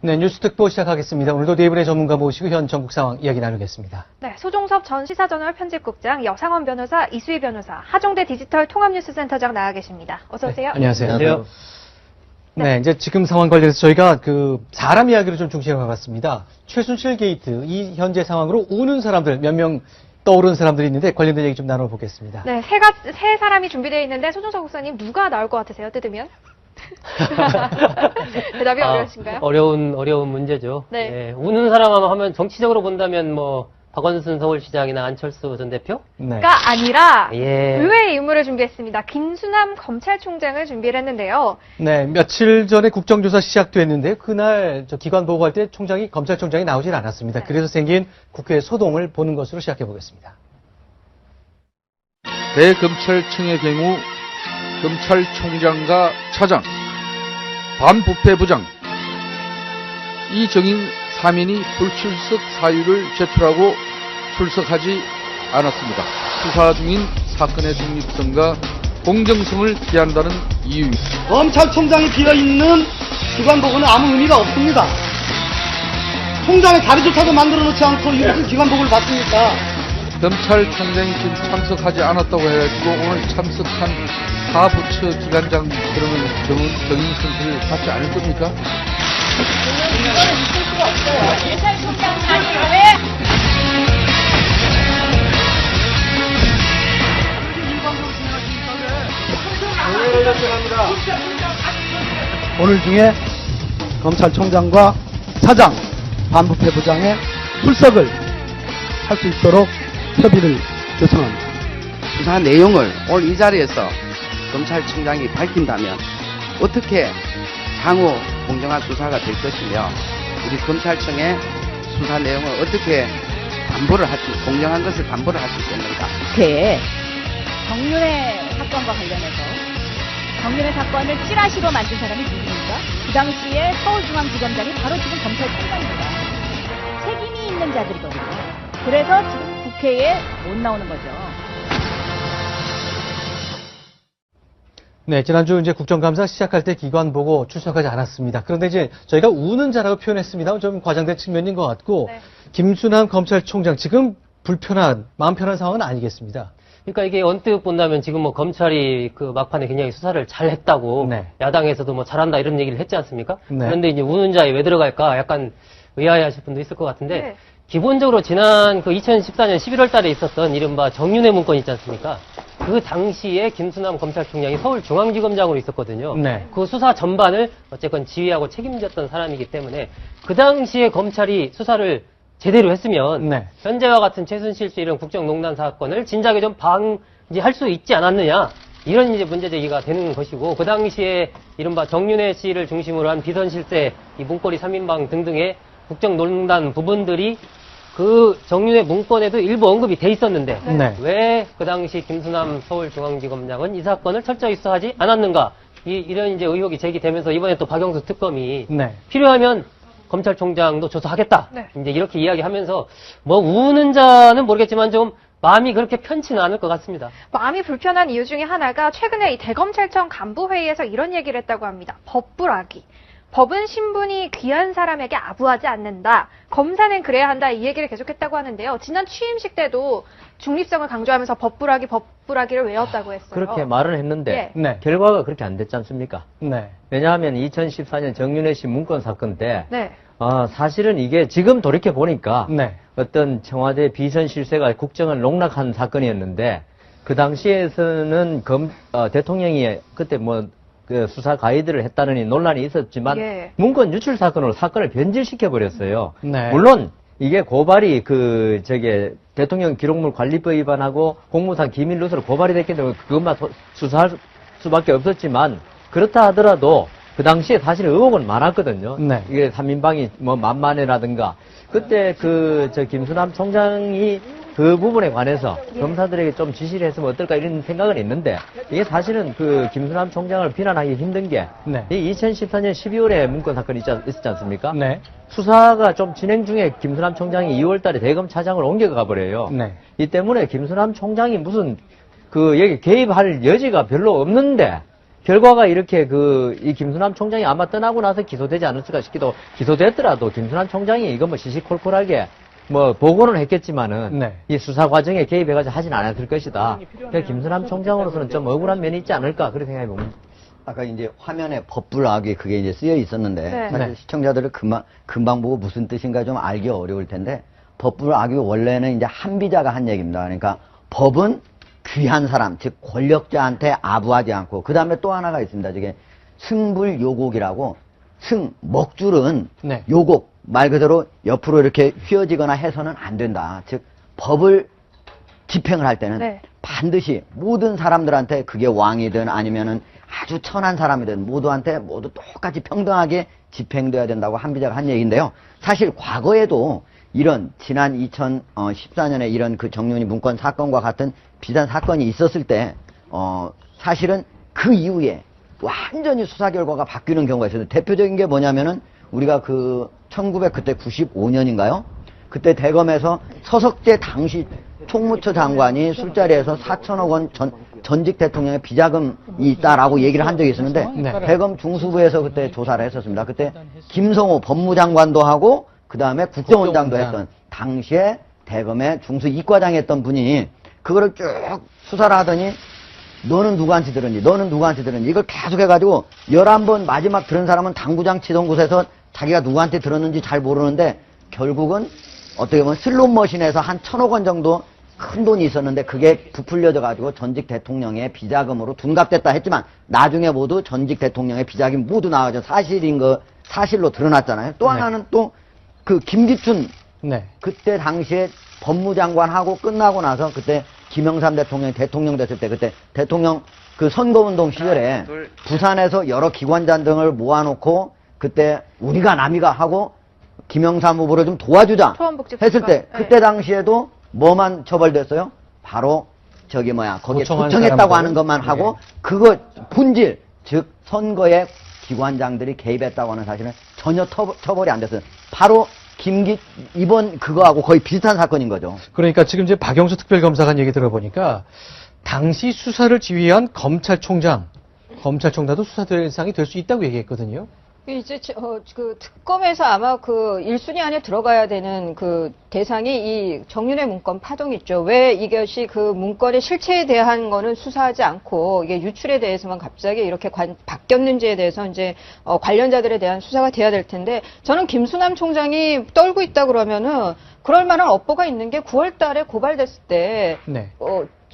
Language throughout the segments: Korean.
네, 뉴스 특보 시작하겠습니다. 오늘도 네 분의 전문가 모시고 현 전국 상황 이야기 나누겠습니다. 네, 소종섭 전 시사저널 편집국장, 여상원 변호사, 이수희 변호사, 하종대 디지털 통합뉴스센터장 나와 계십니다. 어서 오세요. 네, 안녕하세요. 안녕하세요. 네, 이제 지금 상황 관련해서 저희가 사람 이야기를 좀 중심으로 가봤습니다. 최순실 게이트, 이 현재 상황으로 우는 사람들, 몇 명 떠오르는 사람들이 있는데 관련된 얘기 좀 나눠보겠습니다. 네, 세 사람이 준비되어 있는데 소종섭 국장님 누가 나올 것 같으세요? 뜯으면? 대답이 어려우신가요? 어려운 문제죠. 네. 예, 우는 사람 하면 정치적으로 본다면 박원순 서울시장이나 안철수 전 대표? 네. 가 아니라 예. 의외의 인물을 준비했습니다. 김수남 검찰총장을 준비를 했는데요. 네, 며칠 전에 국정조사 시작됐는데 그날 기관 보고할 때 검찰총장이 나오질 않았습니다. 네. 그래서 생긴 국회 소동을 보는 것으로 시작해 보겠습니다. 대검찰청의 경우 검찰총장과 차장, 반부패부장, 이정인 3인이 불출석 사유를 제출하고 출석하지 않았습니다. 수사 중인 사건의 중립성과 공정성을 기한다는 이유입니다. 검찰총장이 비어있는 기관복은 아무 의미가 없습니다. 총장의 다리조차도 만들어 놓지 않고 무슨 기관복을 받습니까? 검찰총장이 지금 참석하지 않았다고 해가지고 오늘 참석한 사부처 기관장 그러면 정인 선수를 받지 않을 겁니까? 오늘 중에 검찰총장과 차장, 반부패부장의 출석을 할 수 있도록 협의를 요청합니다. 수사 내용을 오늘 이 자리에서 검찰총장이 밝힌다면 어떻게 향후 공정한 수사가 될 것이며 우리 검찰청의 수사 내용을 어떻게 공정한 것을 담보를 할 수 있겠는가. 국회에 정윤회 사건과 관련해서 정윤회 사건을 찌라시로 만든 사람이 누구입니까? 그 당시에 서울중앙지검장이 바로 지금 검찰총장입니다. 책임이 있는 자들이거든요. 그래서 지금 국회에 못 나오는 거죠. 네, 지난주 이제 국정감사 시작할 때 기관 보고 출석하지 않았습니다. 그런데 이제 저희가 우는 자라고 표현했습니다만 좀 과장된 측면인 것 같고, 네. 김수남 검찰총장 지금 마음 편한 상황은 아니겠습니다. 그러니까 이게 언뜻 본다면 지금 검찰이 막판에 굉장히 수사를 잘 했다고 네. 야당에서도 잘한다 이런 얘기를 했지 않습니까? 네. 그런데 이제 우는 자에 왜 들어갈까 약간 의아해 하실 분도 있을 것 같은데 네. 기본적으로 지난 2014년 11월 달에 있었던 이른바 정윤회 문건 있지 않습니까? 그 당시에 김수남 검찰총장이 서울중앙지검장으로 있었거든요. 네. 그 수사 전반을 어쨌건 지휘하고 책임졌던 사람이기 때문에 그 당시에 검찰이 수사를 제대로 했으면 네. 현재와 같은 최순실 씨 이런 국정농단 사건을 진작에 좀 방지할 수 있지 않았느냐 이런 이제 문제 제기가 되는 것이고 그 당시에 이른바 정윤회 씨를 중심으로 한 비선실세, 이 문고리 3인방 등등의 국정농단 부분들이 그 정윤회 문건에도 일부 언급이 돼 있었는데 네. 왜 그 당시 김수남 서울중앙지검장은 이 사건을 철저히 수사하지 않았는가 이런 이제 의혹이 제기되면서 이번에 또 박영수 특검이 네. 필요하면 검찰총장도 조사하겠다. 네. 이제 이렇게 이야기하면서 우는 자는 모르겠지만 좀 마음이 그렇게 편치는 않을 것 같습니다. 마음이 불편한 이유 중에 하나가 최근에 이 대검찰청 간부회의에서 이런 얘기를 했다고 합니다. 법불하기. 법은 신분이 귀한 사람에게 아부하지 않는다. 검사는 그래야 한다. 이 얘기를 계속했다고 하는데요. 지난 취임식 때도 중립성을 강조하면서 법불하기를 외웠다고 했어요. 그렇게 말을 했는데 예. 네. 결과가 그렇게 안 됐지 않습니까? 네. 왜냐하면 2014년 정윤회 씨 문건 사건 때 네. 사실은 이게 지금 돌이켜 보니까 네. 어떤 청와대 비선 실세가 국정을 농락한 사건이었는데 그 당시에서는 대통령이 그때 그 수사 가이드를 했다는 논란이 있었지만 예. 문건 유출 사건으로 사건을 변질시켜 버렸어요. 네. 물론 이게 고발이 대통령 기록물 관리법 위반하고 공무상 기밀 누설로 고발이 됐기 때문에 그것만 수사할 수밖에 없었지만 그렇다 하더라도 그 당시에 사실 의혹은 많았거든요. 네. 이게 3인방이 만만해라든가 그때 김수남 총장이 그 부분에 관해서 검사들에게 좀 지시를 했으면 어떨까 이런 생각은 있는데 이게 사실은 김수남 총장을 비난하기 힘든 게 네. 이 2014년 12월에 문건 사건이 있었지 않습니까? 네. 수사가 좀 진행 중에 김수남 총장이 2월 달에 대검 차장을 옮겨가 버려요. 네. 이 때문에 김수남 총장이 무슨 여기 개입할 여지가 별로 없는데 결과가 이렇게 이 김수남 총장이 아마 떠나고 나서 기소되지 않았을까 싶기도, 기소됐더라도 김수남 총장이 이거 뭐 시시콜콜하게 뭐 보고는 했겠지만은 네. 이 수사 과정에 개입해가지고 하진 않았을 것이다. 그래서 김수남 총장으로서는 좀 억울한 면이 있지 않을까 그렇게 생각해 봅니다. 아까 이제 화면에 법불악이 그게 이제 쓰여 있었는데 네. 사실 네. 시청자들을 금방 보고 무슨 뜻인가 좀 알기 어려울 텐데 법불악이 원래는 이제 한비자가 한 얘기입니다. 그러니까 법은 귀한 사람, 즉 권력자한테 아부하지 않고 그 다음에 또 하나가 있습니다. 저게 승불요곡이라고 먹줄은 네. 요곡 말 그대로 옆으로 이렇게 휘어지거나 해서는 안 된다. 즉 법을 집행을 할 때는 네. 반드시 모든 사람들한테 그게 왕이든 아니면은 아주 천한 사람이든 모두한테 모두 똑같이 평등하게 집행돼야 된다고 한비자가 한 얘기인데요. 사실 과거에도 이런 지난 2014년에 이런 그 정윤희 문건 사건과 같은 비슷한 사건이 있었을 때 사실은 그 이후에 완전히 수사 결과가 바뀌는 경우가 있어요. 대표적인 게 뭐냐면은 우리가 그 1995년인가요? 그때 대검에서 서석재 당시 총무처 장관이 술자리에서 4천억 원 전직 대통령의 비자금이 있다라고 얘기를 한 적이 있었는데 네. 대검 중수부에서 그때 조사를 했었습니다. 그때 김성호 법무장관도 하고 그 다음에 국정원장도 했던 당시에 대검의 중수 이과장 했던 분이 그거를 쭉 수사를 하더니 너는 누구한테 들었니? 너는 누구한테 들었니? 이걸 계속 해가지고 11번 마지막 들은 사람은 당구장 치던 곳에서 자기가 누구한테 들었는지 잘 모르는데 결국은 어떻게 보면 슬롯머신에서 한 1,000억 원 정도 큰 돈이 있었는데 그게 부풀려져 가지고 전직 대통령의 비자금으로 둔갑됐다 했지만 나중에 모두 전직 대통령의 비자금 모두 나와서 사실로 드러났잖아요. 또 네. 하나는 또 그 김기춘 네. 그때 당시에 법무장관하고 끝나고 나서 그때 김영삼 대통령이 대통령 됐을 때 그때 대통령 그 선거운동 시절에 부산에서 여러 기관장 등을 모아놓고 그때 우리가 남이가 하고 김영삼 후보를 좀 도와주자 초원복지부가. 했을 때 네. 그때 당시에도 뭐만 처벌됐어요? 바로 거기에 도청한 도청했다고 사람들. 하는 것만 하고 네. 그거 본질 즉 선거에 기관장들이 개입했다고 하는 사실은 전혀 처벌이 안 됐어요. 바로 이번 그거하고 거의 비슷한 사건인 거죠. 그러니까 지금 이제 박영수 특별검사가 한 얘기 들어보니까 당시 수사를 지휘한 검찰총장도 수사 대상이 될 수 있다고 얘기했거든요. 이제 그 특검에서 아마 그 1순위 안에 들어가야 되는 그 대상이 이 정윤회 문건 파동 있죠. 왜 이것이 그 문건의 실체에 대한 거는 수사하지 않고 이게 유출에 대해서만 갑자기 이렇게 바뀌었는지에 대해서 이제 관련자들에 대한 수사가 돼야 될 텐데 저는 김수남 총장이 떨고 있다 그러면은 그럴 만한 업보가 있는 게 9월 달에 고발됐을 때 네.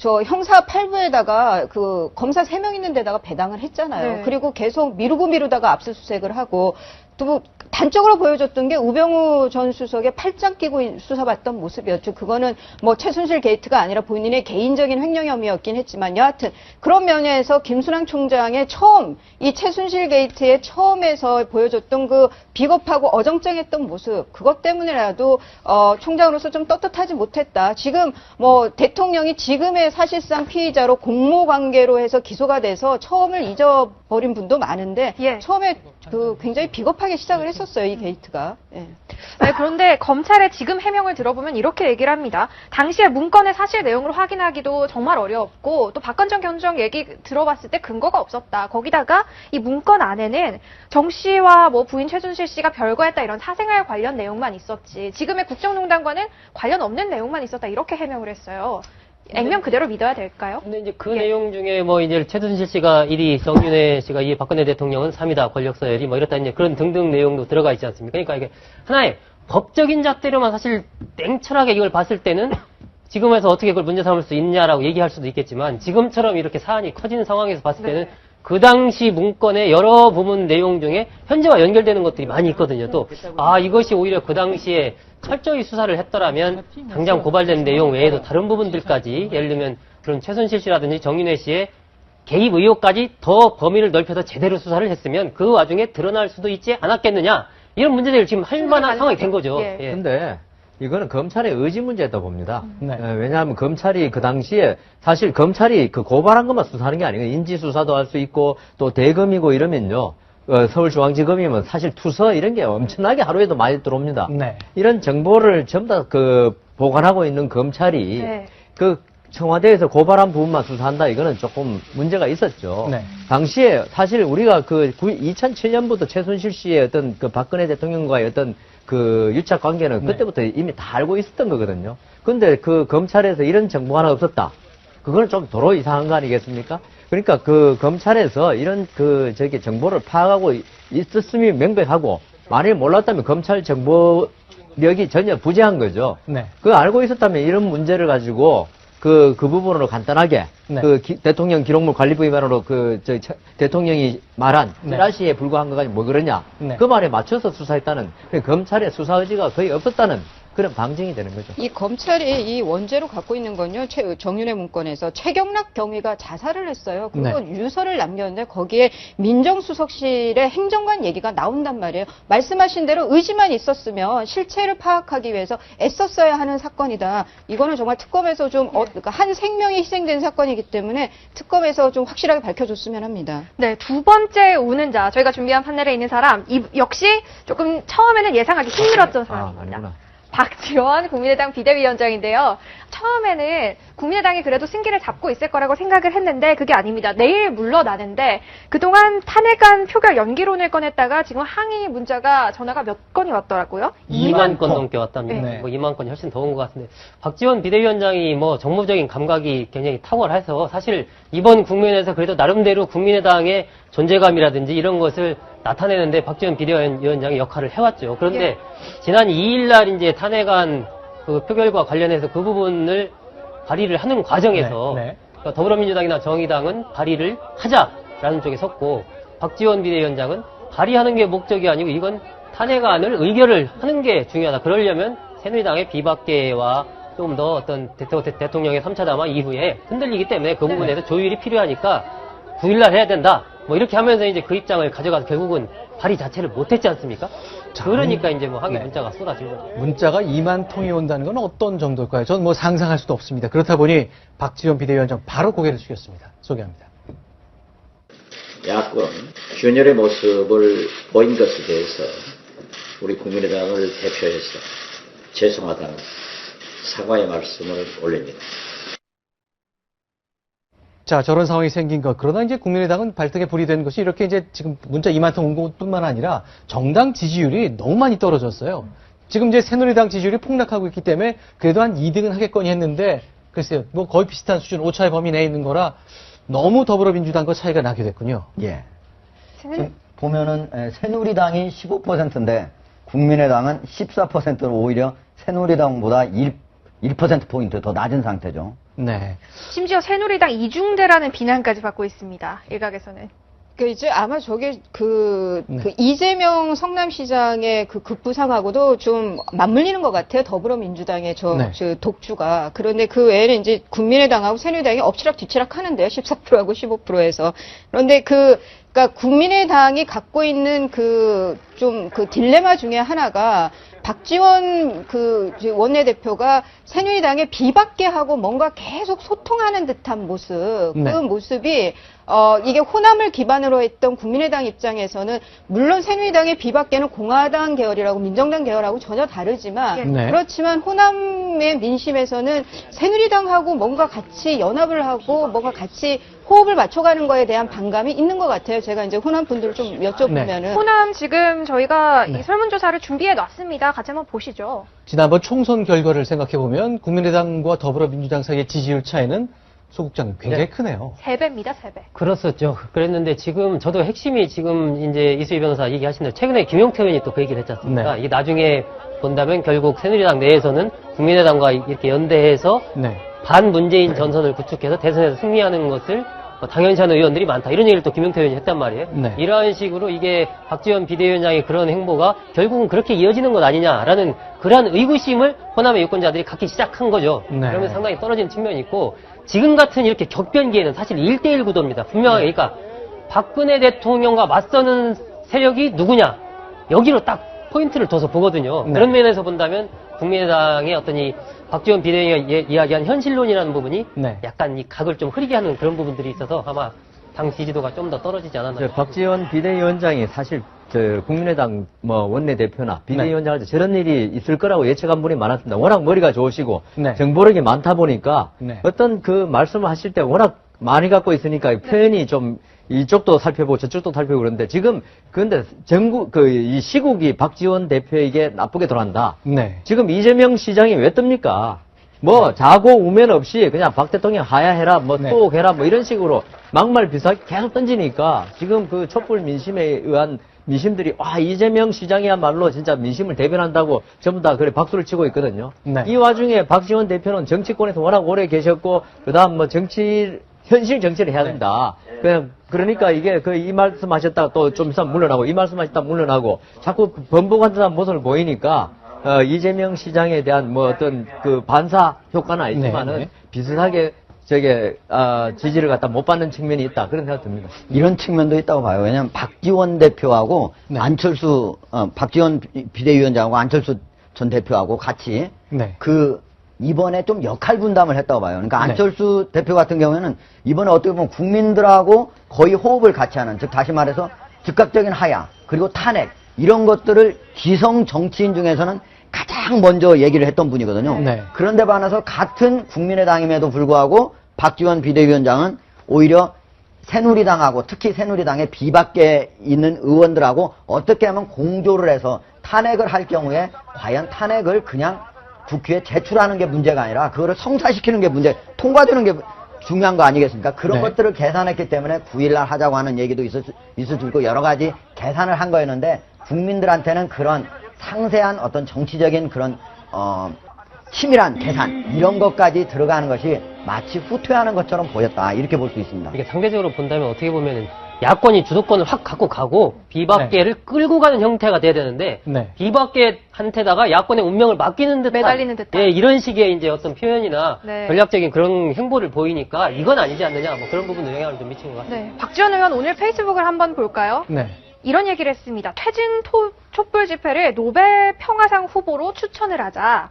저 형사 8부에다가 그 검사 3명 있는 데다가 배당을 했잖아요. 네. 그리고 계속 미루다가 압수수색을 하고 또 단적으로 보여줬던 게 우병우 전 수석의 팔짱 끼고 수사받던 모습이었죠. 그거는 뭐 최순실 게이트가 아니라 본인의 개인적인 횡령 혐의였긴 했지만 여하튼 그런 면에서 김수남 총장의 이 최순실 게이트의 처음에서 보여줬던 그 비겁하고 어정쩡했던 모습 그것 때문에라도 총장으로서 좀 떳떳하지 못했다. 지금 뭐 대통령이 지금의 사실상 피의자로 공모관계로 해서 기소가 돼서 처음을 잊어버린 분도 많은데 예. 처음에 그 굉장히 비겁하게 시작을 했었어요. 이 게이트가. 예. 네, 그런데 검찰의 지금 해명을 들어보면 이렇게 얘기를 합니다. 당시에 문건의 사실 내용을 확인하기도 정말 어려웠고 또 박건정 경정 얘기 들어봤을 때 근거가 없었다. 거기다가 이 문건 안에는 정 씨와 뭐 부인 최순실 씨가 별거했다 이런 사생활 관련 내용만 있었지. 지금의 국정농단과는 관련 없는 내용만 있었다. 이렇게 해명을 했어요. 액면 그대로 믿어야 될까요? 근데 이제 그 예. 내용 중에 뭐 이제 최순실 씨가 1위, 정윤회 씨가 2위, 박근혜 대통령은 3위다, 권력 서열이 뭐 이렇다 이제 그런 등등 내용도 들어가 있지 않습니까? 그러니까 이게 하나의 법적인 잣대로만 사실 땡철하게 이걸 봤을 때는 지금에서 어떻게 그걸 문제 삼을 수 있냐라고 얘기할 수도 있겠지만 지금처럼 이렇게 사안이 커지는 상황에서 봤을 때는 네. 그 당시 문건의 여러 부분 내용 중에 현재와 연결되는 것들이 많이 있거든요. 또, 이것이 오히려 그 당시에 철저히 수사를 했더라면 당장 고발된 내용 외에도 다른 부분들까지 예를 들면 그런 최순실 씨라든지 정윤회 씨의 개입 의혹까지 더 범위를 넓혀서 제대로 수사를 했으면 그 와중에 드러날 수도 있지 않았겠느냐. 이런 문제들을 지금 할 만한 상황이 된 거죠. 예. 예. 근데 이거는 검찰의 의지 문제다 봅니다. 네. 왜냐하면 검찰이 그 당시에 사실 검찰이 그 고발한 것만 수사하는 게 아니고 인지수사도 할 수 있고 또 대검이고 이러면요. 서울중앙지검이면 사실 투서 이런 게 엄청나게 하루에도 많이 들어옵니다. 네. 이런 정보를 전부 다 그 보관하고 있는 검찰이 네. 그 청와대에서 고발한 부분만 수사한다 이거는 조금 문제가 있었죠. 네. 당시에 사실 우리가 그 2007년부터 최순실 씨의 어떤 그 박근혜 대통령과의 어떤 그 유착 관계는 그때부터 이미 다 알고 있었던 거거든요. 근데 그 검찰에서 이런 정보가 하나 없었다. 그거는 좀 도로 이상한 거 아니겠습니까? 그러니까 그 검찰에서 이런 그 저기 정보를 파악하고 있었음이 명백하고 만일 몰랐다면 검찰 정보력이 전혀 부재한 거죠. 네. 그 알고 있었다면 이런 문제를 가지고 그 부분으로 간단하게 네. 대통령 기록물 관리부 위반으로 대통령이 말한 네. 찌라시에 불과한 거가 뭐 그러냐. 네. 그 말에 맞춰서 수사했다는 검찰의 수사 의지가 거의 없었다는 그런 방증이 되는 거죠. 이 검찰이 이 원죄로 갖고 있는 건요, 정윤회 문건에서 최경락 경위가 자살을 했어요. 그리고 유서를 남겼는데 거기에 민정수석실의 행정관 얘기가 나온단 말이에요. 말씀하신 대로 의지만 있었으면 실체를 파악하기 위해서 애썼어야 하는 사건이다. 이거는 정말 특검에서 좀 그러니까 한 생명이 희생된 사건이기 때문에 특검에서 좀 확실하게 밝혀줬으면 합니다. 네, 두 번째 우는 자, 저희가 준비한 판넬에 있는 사람, 역시 조금 처음에는 예상하기 힘들었던 사람입니다. 아니구나. 박지원 국민의당 비대위원장인데요. 처음에는 국민의당이 그래도 승기를 잡고 있을 거라고 생각을 했는데 그게 아닙니다. 내일 물러나는데 그동안 탄핵안 표결 연기론을 꺼냈다가 지금 항의 문자가 전화가 몇 건이 왔더라고요. 2만 건 넘게 왔답니다. 네. 뭐 2만 건이 훨씬 더 온 것 같은데 박지원 비대위원장이 뭐 정무적인 감각이 굉장히 탁월해서 사실 이번 국면에서 그래도 나름대로 국민의당의 존재감이라든지 이런 것을 나타내는데 박지원 비대위원장이 역할을 해왔죠. 그런데 지난 2일 날 이제 탄핵안 그 표결과 관련해서 그 부분을 발의를 하는 과정에서 그러니까 더불어민주당이나 정의당은 발의를 하자라는 쪽에 섰고 박지원 비대위원장은 발의하는 게 목적이 아니고 이건 탄핵안을 의결을 하는 게 중요하다. 그러려면 새누리당의 비박계와 좀 더 어떤 대통령의 3차 담화 이후에 흔들리기 때문에 그 부분에서 조율이 필요하니까 9일날 해야 된다. 뭐 이렇게 하면서 이제 그 입장을 가져가서 결국은 발의 자체를 못했지 않습니까? 그러니까 이제 뭐 항의 문자가 쏟아지는 거죠. 문자가 2만 통이 온다는 건 어떤 정도일까요? 전 뭐 상상할 수도 없습니다. 그렇다 보니 박지원 비대위원장 바로 고개를 숙였습니다. 소개합니다. 야권 균열의 모습을 보인 것에 대해서 우리 국민의당을 대표해서 죄송하다는 사과의 말씀을 올립니다. 자, 저런 상황이 생긴 것. 그러나 이제 국민의당은 발등에 불이 된 것이 이렇게 이제 지금 문자 2만 통 온 것뿐만 아니라 정당 지지율이 너무 많이 떨어졌어요. 지금 이제 새누리당 지지율이 폭락하고 있기 때문에 그래도 한 2등은 하겠거니 했는데 글쎄요, 뭐 거의 비슷한 수준, 오차의 범위 내에 있는 거라 너무 더불어민주당과 차이가 나게 됐군요. 예. 지금 보면은 새누리당이 15%인데 국민의당은 14%로 오히려 새누리당보다 1%포인트 더 낮은 상태죠. 네. 심지어 새누리당 이중대라는 비난까지 받고 있습니다. 일각에서는. 이제 아마 저게 그 이재명 성남시장의 그 급부상하고도 좀 맞물리는 것 같아요. 더불어민주당의 저 독주가. 그런데 그 외에는 이제 국민의당하고 새누리당이 엎치락 뒤치락 하는데요. 14%하고 15%에서. 그런데 그러니까 국민의당이 갖고 있는 그 딜레마 중에 하나가 박지원 원내대표가 새누리당에 비박계 하고 뭔가 계속 소통하는 듯한 모습. 그 모습이 이게 호남을 기반으로 했던 국민의당 입장에서는 물론 새누리당의 비박계는 공화당 계열이라고 민정당 계열하고 전혀 다르지만 그렇지만 호남의 민심에서는 새누리당하고 뭔가 같이 연합을 하고 뭔가 같이 호흡을 맞춰가는 거에 대한 반감이 있는 것 같아요. 제가 이제 호남 분들을 좀 여쭤보면은 호남 지금 저희가 이 설문조사를 준비해 놨습니다. 같이 한번 보시죠. 지난번 총선 결과를 생각해보면 국민의당과 더불어민주당 사이의 지지율 차이는 소국장님 굉장히 크네요. 3배입니다, 3배. 그렇었죠. 그랬는데 지금 저도 핵심이 지금 이제 이수희 변호사 얘기하신 대로 최근에 김용태 의원이 또 그 얘기를 했지 않습니까? 이게 나중에 본다면 결국 새누리당 내에서는 국민의당과 이렇게 연대해서 반문재인 전선을 구축해서 대선에서 승리하는 것을 당연시하는 의원들이 많다. 이런 얘기를 또 김용태 의원이 했단 말이에요. 이러한 식으로 이게 박지원 비대위원장의 그런 행보가 결국은 그렇게 이어지는 것 아니냐라는 그러한 의구심을 호남의 유권자들이 갖기 시작한 거죠. 그러면 상당히 떨어지는 측면이 있고 지금 같은 이렇게 격변기에는 사실 1대1 구도입니다. 분명하게. 그러니까 박근혜 대통령과 맞서는 세력이 누구냐. 여기로 딱 포인트를 둬서 보거든요. 그런 면에서 본다면 국민의당의 어떤 이 박지원 비대위가 이야기한 현실론이라는 부분이 약간 이 각을 좀 흐리게 하는 그런 부분들이 있어서 아마 당 지지도가 좀 더 떨어지지 않았나. 박지원 비대위원장이 사실 저 국민의당 뭐 원내대표나 비대위원장 할 때 저런 일이 있을 거라고 예측한 분이 많았습니다. 워낙 머리가 좋으시고 네. 정보력이 많다 보니까 네. 어떤 그 말씀을 하실 때 워낙 많이 갖고 있으니까 표현이 좀 이쪽도 살펴보고 저쪽도 살펴보고 그런데 지금 그런데 전국 이 시국이 박지원 대표에게 나쁘게 돌아간다. 네. 지금 이재명 시장이 왜 뜹니까? 뭐 자고 우면 없이 그냥 박 대통령 하야해라 뭐 네. 또 해라 뭐 이런 식으로 막말 비슷하게 계속 던지니까 지금 그 촛불 민심에 의한 민심들이 와 이재명 시장이야말로 진짜 민심을 대변한다고 전부 다 그래 박수를 치고 있거든요. 네. 이 와중에 박지원 대표는 정치권에서 워낙 오래 계셨고 그다음 뭐 현실 정치를 해야 된다. 그러니까 이게 이 말씀하셨다가 또 좀 있으면 물러나고 이 말씀하셨다가 물러나고 자꾸 번복한다는 모습을 보이니까 이재명 시장에 대한 뭐 어떤 그 반사 효과는 있지만은 네, 네. 비슷하게 지지를 갖다 못 받는 측면이 있다 그런 생각 듭니다. 이런 측면도 있다고 봐요. 왜냐하면 박지원 대표하고 네. 박지원 비대위원장하고 안철수 전 대표하고 같이 네. 이번에 좀 역할 분담을 했다고 봐요. 그러니까 네. 안철수 대표 같은 경우에는 이번에 어떻게 보면 국민들하고 거의 호흡을 같이 하는, 즉 다시 말해서 즉각적인 하야 그리고 탄핵 이런 것들을 기성 정치인 중에서는 가장 먼저 얘기를 했던 분이거든요. 네. 그런데 반해서 같은 국민의당임에도 불구하고 박지원 비대위원장은 오히려 새누리당하고 특히 새누리당의 비박계에 있는 의원들하고 어떻게 하면 공조를 해서 탄핵을 할 경우에 과연 탄핵을 그냥 국회에 제출하는 게 문제가 아니라 그거를 성사시키는 게 통과되는 게 중요한 거 아니겠습니까? 그런 네. 것들을 계산했기 때문에 9일날 하자고 하는 얘기도 있을 수 있고 여러 가지 계산을 한 거였는데 국민들한테는 그런 상세한 어떤 정치적인 그런 치밀한 계산 이런 것까지 들어가는 것이 마치 후퇴하는 것처럼 보였다 이렇게 볼 수 있습니다. 이게 상대적으로 본다면 어떻게 보면은 야권이 주도권을 확 갖고 가고 비박계를 끌고 가는 형태가 돼야 되는데 네. 비박계한테다가 야권의 운명을 맡기는 듯한 매달리는 듯한. 예, 이런 식의 이제 어떤 표현이나 네. 전략적인 그런 행보를 보이니까 이건 아니지 않느냐 뭐 그런 부분도 영향을 좀 미치는 것 같습니다. 네. 박지원 의원 오늘 페이스북을 한번 볼까요? 네. 이런 얘기를 했습니다. 퇴진 촛불 집회를 노벨 평화상 후보로 추천을 하자.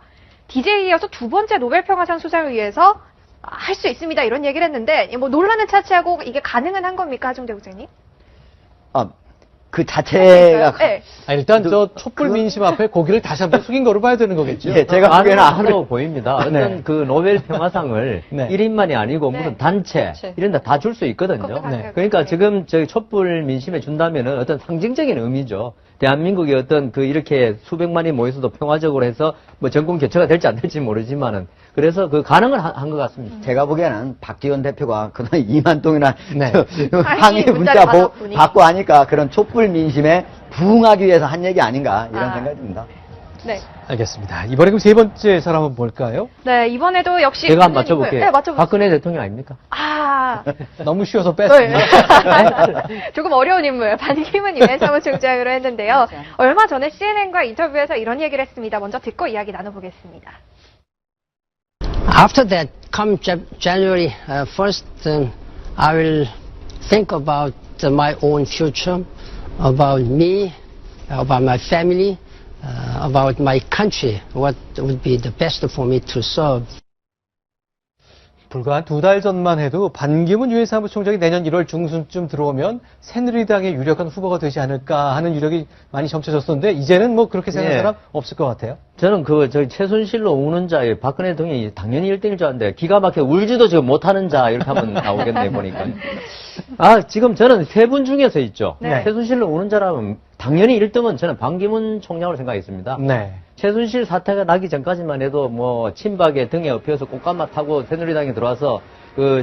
DJ에 이어서 두 번째 노벨 평화상 수상을 위해서 할 수 있습니다. 이런 얘기를 했는데 뭐 논란은 차치하고 이게 가능은 한 겁니까, 하중대 국장님? 그 자체가 네. 일단 저 촛불 민심 앞에 고개를 다시 한번 숙인 거로 봐야 되는 거겠죠. 예, 제가 보기에는 안으로 보입니다. 어떤 네. 그 노벨 평화상을 네. 1인만이 아니고 네. 무슨 단체 이런 데 다 줄 수 있거든요. 네. 그러니까 지금 저희 촛불 민심에 준다면은 어떤 상징적인 의미죠. 대한민국이 어떤 이렇게 수백만이 모여서도 평화적으로 해서 뭐 정권 교체가 될지 안 될지 모르지만은 그래서 가능을 한 것 같습니다. 제가 보기에는 박지원 대표가 그동안 2만 통이나 네. 항의 문자 받고 하니까 그런 촛불 민심에 부응하기 위해서 한 얘기 아닌가 이런 생각이 듭니다. 네. 알겠습니다. 이번에 그럼 세 번째 사람 한번 볼까요? 네, 이번에도 역시 제가 한번 문재인 인물. 맞춰볼게요. 네, 맞춰보세요. 박근혜 대통령 아닙니까? 너무 쉬워서 네. 뺐습니다. 조금 어려운 인물, 반기문 유엔 사무총장으로 했는데요. 얼마 전에 CNN과 인터뷰에서 이런 얘기를 했습니다. 먼저 듣고 이야기 나눠보겠습니다. After that, come January 1st, I will think about my own future, about me, about my family, about my country, what would be the best for me to serve. 불과 한 2달 전만 해도 반기문 유엔 사무총장이 내년 1월 중순쯤 들어오면 새누리당의 유력한 후보가 되지 않을까 하는 유력이 많이 점쳐졌었는데 이제는 뭐 그렇게 생각하는 예. 사람 없을 것 같아요. 저는 저희 최순실로 우는 자, 박근혜 대통령이 당연히 1등일 줄 알았는데 기가 막혀 울지도 지금 못하는 자 이렇게 하면 나오겠네 보니까. 지금 저는 세 분 중에서 있죠. 네. 최순실로 우는 자라면 당연히 1등은 저는 반기문 총장으로 생각했습니다. 네. 최순실 사태가 나기 전까지만 해도 뭐 친박의 등에 업혀서 꽃감마 타고 새누리당에 들어와서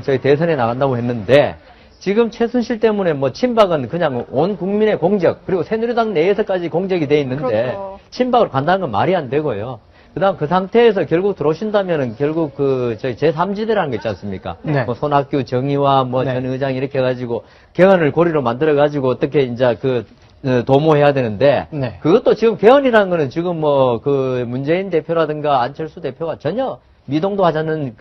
저희 대선에 나간다고 했는데 지금 최순실 때문에 뭐 친박은 그냥 온 국민의 공적 그리고 새누리당 내에서까지 공적이 돼 있는데 그렇죠. 친박으로 간다는 건 말이 안 되고요. 그다음 그 상태에서 결국 들어오신다면은 결국 저희 제3지대라는 게 있지 않습니까? 네. 뭐 손학규 정의와 뭐 네. 전 의장 이렇게 해가지고 개헌을 고리로 만들어가지고 어떻게 이제 도모해야 되는데 네. 그것도 지금 개헌이라는 거는 지금 뭐 문재인 대표라든가 안철수 대표가 전혀 미동도 하자는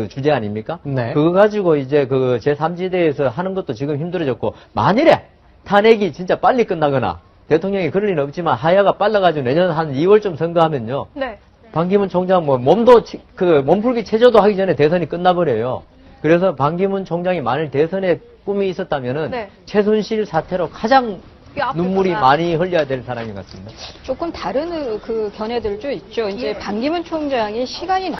주제 아닙니까? 네. 그거 가지고 이제 제3지대에서 하는 것도 지금 힘들어졌고 만일에 탄핵이 진짜 빨리 끝나거나 대통령이 그럴 리는 없지만 하야가 빨라가지고 내년 한 2월쯤 선거하면요. 네. 반기문 총장 몸풀기 체조도 하기 전에 대선이 끝나버려요. 그래서 반기문 총장이 만일 대선에 꿈이 있었다면은 네. 최순실 사태로 가장 뼈 눈물이 아프구나. 많이 흘려야 될 사람인 것 같습니다. 조금 다른 그 견해들도 있죠. 이제 반기문 총장이 시간이